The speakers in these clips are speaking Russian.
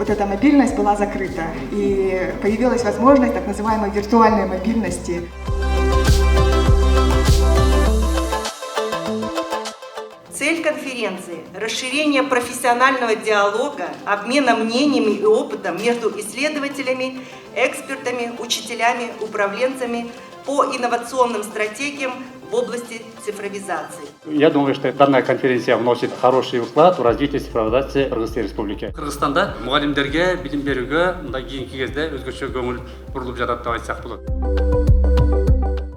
вот эта мобильность была закрыта, и появилась возможность так называемой виртуальной мобильности. Цель конференции – расширение профессионального диалога, обмена мнениями и опытом между исследователями, экспертами, учителями, управленцами по инновационным стратегиям в области цифровизации. Я думаю, что данная конференция вносит хороший вклад в развитие цифровизации Кыргызстан Республики. Кыргызстанда мугалимдерге, билим берүүгө мындай кийинки кезде өзгөчө көңүл бурулуп жатат деп айтсак болот.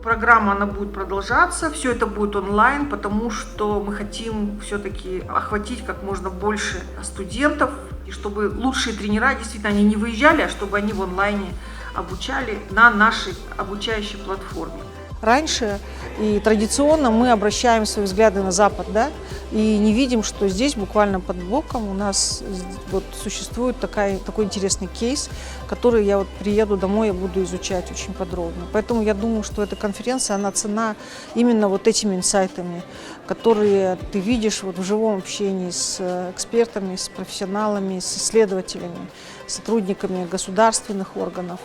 Программа она будет продолжаться, все это будет онлайн, потому что мы хотим все-таки охватить как можно больше студентов, и чтобы лучшие тренера действительно они не выезжали, а чтобы они в онлайне обучали на нашей обучающей платформе. Раньше и традиционно мы обращаем свои взгляды на Запад, да, и не видим, что здесь буквально под боком у нас вот существует такой интересный кейс, который я вот приеду домой и буду изучать очень подробно. Поэтому я думаю, что эта конференция, она ценна именно вот этими инсайтами, которые ты видишь вот в живом общении с экспертами, с профессионалами, с исследователями, сотрудниками государственных органов.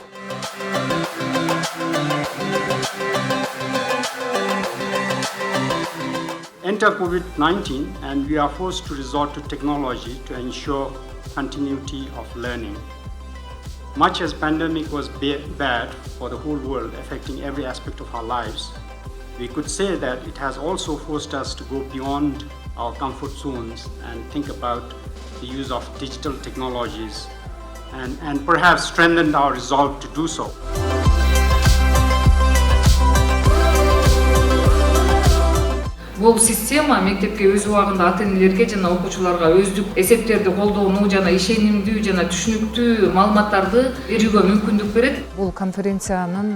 Enter COVID-19 and we are forced to resort to technology to ensure continuity of learning. Much as pandemic was bad for the whole world, affecting every aspect of our lives, we could say that it has also forced us to go beyond our comfort zones and think about the use of digital technologies and perhaps strengthened our resolve to do so. Бул система мектепке өз убагында ата-энелерге жана окуучуларга өздүк эсептерди колдонуу жана ишенимдүү жана түшүнүктүү маалыматтарды берүүгө мүмкүндүк берет. Бул конференциянын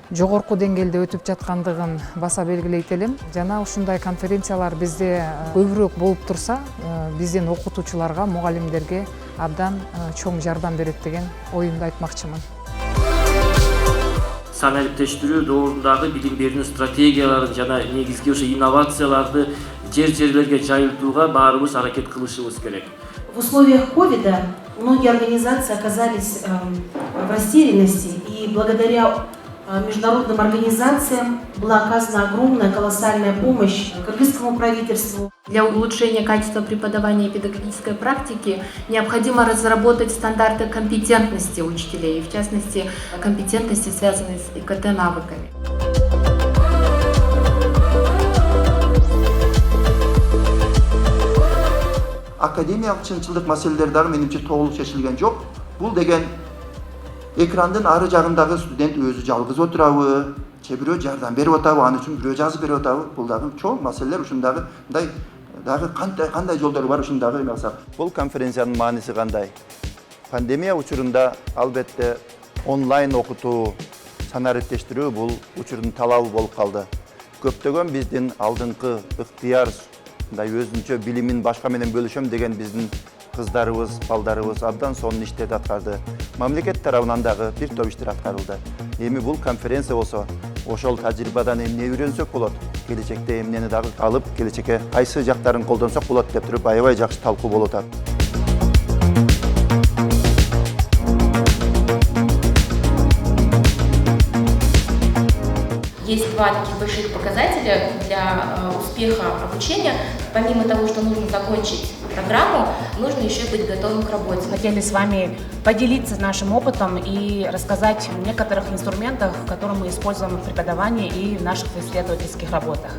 жогорку деңгээлде өтүп жаткандыгын баса белгилейт элем. Жана ушундай конференциялар бизде көбүрөөк болуп турса, биздин окутуучуларга, мугалимдерге абдан чоң жардам берет деген оюмду айтмакчымын. Саналиптештирүү доорундагы билим берүү стратегияларын жана негизги ошо инновацияларды жерлерге жайылтууга баарыбыз аракет кылышыбыз керек. В условиях ковида многие организации оказались в растерянности, и благодаря международным организациям была оказана огромная, колоссальная помощь кыргызскому правительству. Для улучшения качества преподавания и педагогической практики необходимо разработать стандарты компетентности учителей, в частности, компетентности, связанные с ИКТ-навыками. Академиялык чынчылдык маселелери дагы менимче толук чечилген жок. Бул деген экрандын ары жагындагы студент өзү жалгыз отурабы, же бирөө жардам берип атабы, аны үчүн бирөө жазып берип атабы, бул дагы чоң маселелер, ушундагы мындай дагы кандай жолдору бар ушундагы эмесак. Бул конференциянын мааниси кандай? Пандемия учурунда албетте онлайн окутуу, санариптештирүү бул учурдун талабы болуп калды. Көптөгөн биздин алдыңкы ыктыяр, мындай өзүнчө билимин башка менен бөлүшөм деген биздин кыздарыбыз, балдарыбыз абдан сонун иштеп аткарды. Мамлекет тарабынан дагы бир топ иштер аткарылды. Эми бул конференция болсо, ошол тажрыйбадан эмне үйрөнсөк болот, келечекте эмнени дагы алып, келечекке кайсы жактарын колдонсок болот деп туруп аябай жакшы талкуу болуп атат. Есть два таких больших показателя для успеха обучения. Помимо того, что нужно закончить программу, нужно еще быть готовым к работе. Хотели с вами поделиться нашим опытом и рассказать о некоторых инструментах, которые мы используем в преподавании и в наших исследовательских работах.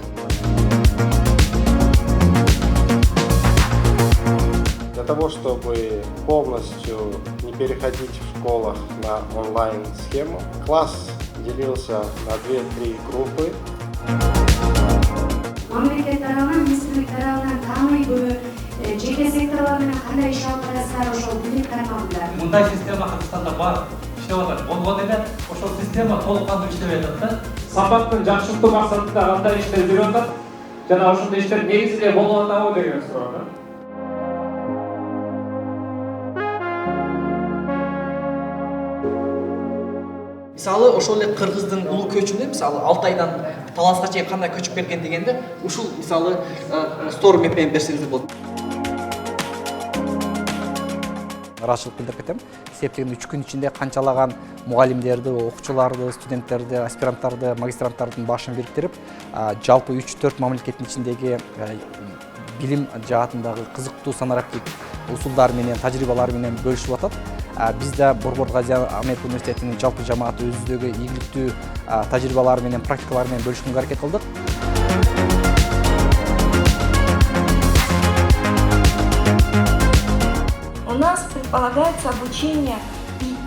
Для того, чтобы полностью не переходить в школах на онлайн-схему, класс делился на 2-3 группы. Мамлекет тарабынан, министрлик тарабынан таамай көрүп, жеке секторлар менен кандай иш алып барасыздар, ошол билип тармагында. Мындай система Кыргызстанда бар, иштеп атат. Болгон эле ошол система толук кандуу иштебей атат да. Сапаттын жакшыртуу максатында кандай иштер жүрүп атат жана ошондой иштер негизинде болуп атабы деген суроо. Мисалы, ошол эле кыргыздын улуу көчүнө, мисалы, Алтайдан Таласка чейин кандай көчүп келген дегенде, ушул мисалы story map менен берсеңиз болот. ыраазычылык билдирип кетем. Себеп дегенде 3 күн ичинде канчалаган мугалимдерди, окуучуларды, студенттерди, аспиранттарды, магистранттардын башын бириктирип, жалпы 3-4 мамлекеттин ичиндеги билим жаатындагы кызыктуу санариптик усулдар менен, тажрыйбалар менен бөлүшүп атат. Биз да Борбор Газия Америка университетинин жалпы жамааты өзүбүздөгү ийгиликтүү тажрыйбалар менен, практикалар менен бөлүшкөнгө аракет кылдык. У нас предполагается обучение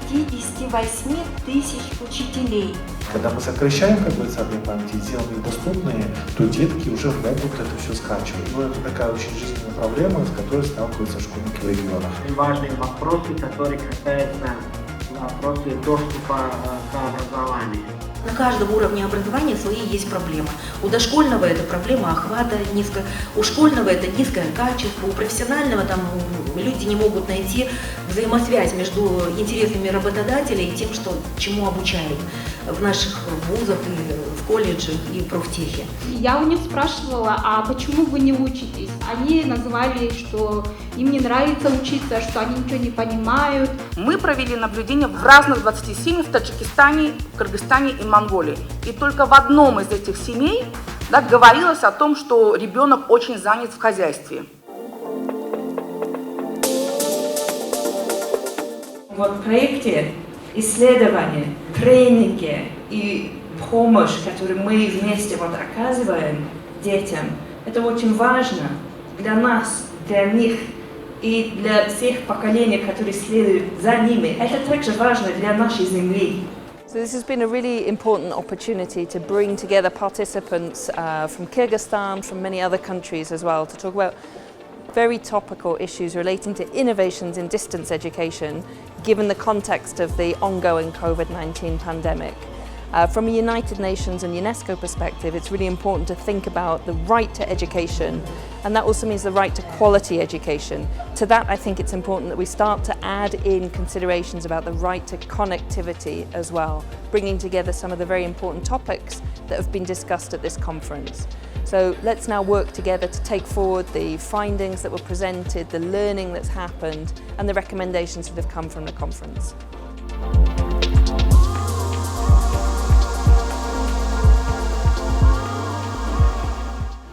58 тысяч учителей. Когда мы сокращаем объем памяти и делаем их доступные, то детки уже могут это все скачивать. Но это такая очень жизненная проблема, с которой сталкиваются школьники в регионах. Важные вопросы, которые касаются вопросы доступа к образованию. На каждом уровне образования свои есть проблемы. У дошкольного это проблема охвата низкая, у школьного это низкое качество, у профессионального там люди не могут найти взаимосвязь между интересами работодателя и тем, что чему обучают в наших вузах, и в колледжах и профтехе. Я у них спрашивала, а почему вы не учитесь? Они называли, что им не нравится учиться, что они ничего не понимают. Мы провели наблюдение в разных 20 семьях в Таджикистане, Кыргызстане и Монголии. И только в одном из этих семей говорилось о том, что ребенок очень занят в хозяйстве. Вот в проекте исследования, тренинги и помощь, которую мы вместе оказываем детям, это очень важно для нас, для них и для всех поколений, которые следуют за ними. Это также важно для нашей земли. So this has been a really important opportunity to bring together participants from Kyrgyzstan, from many other countries as well, to talk about very topical issues relating to innovations in distance education, given the context of the ongoing COVID-19 pandemic. From a United Nations and UNESCO perspective, it's really important to think about the right to education, and that also means the right to quality education. To that, I think it's important that we start to add in considerations about the right to connectivity as well, bringing together some of the very important topics that have been discussed at this conference. So let's now work together to take forward the findings that were presented, the learning that's happened, and the recommendations that have come from the conference.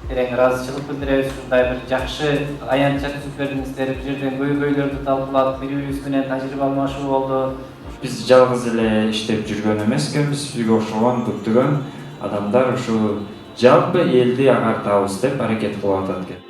Терең ыраазычылык билдиребиз. Ушундай бир жакшы аянтча түзүп бердиңиздер. Бул жерден көйгөйлөрдү талкууладык, бири-бирибиз менен тажрыйба алмашуу болду. Биз жалгыз эле иштеп жүргөн эмес экенбиз. Бизге окшогон көптөгөн адамдар ушу жалпы элди агартабыз деп аракет кылып атат экен.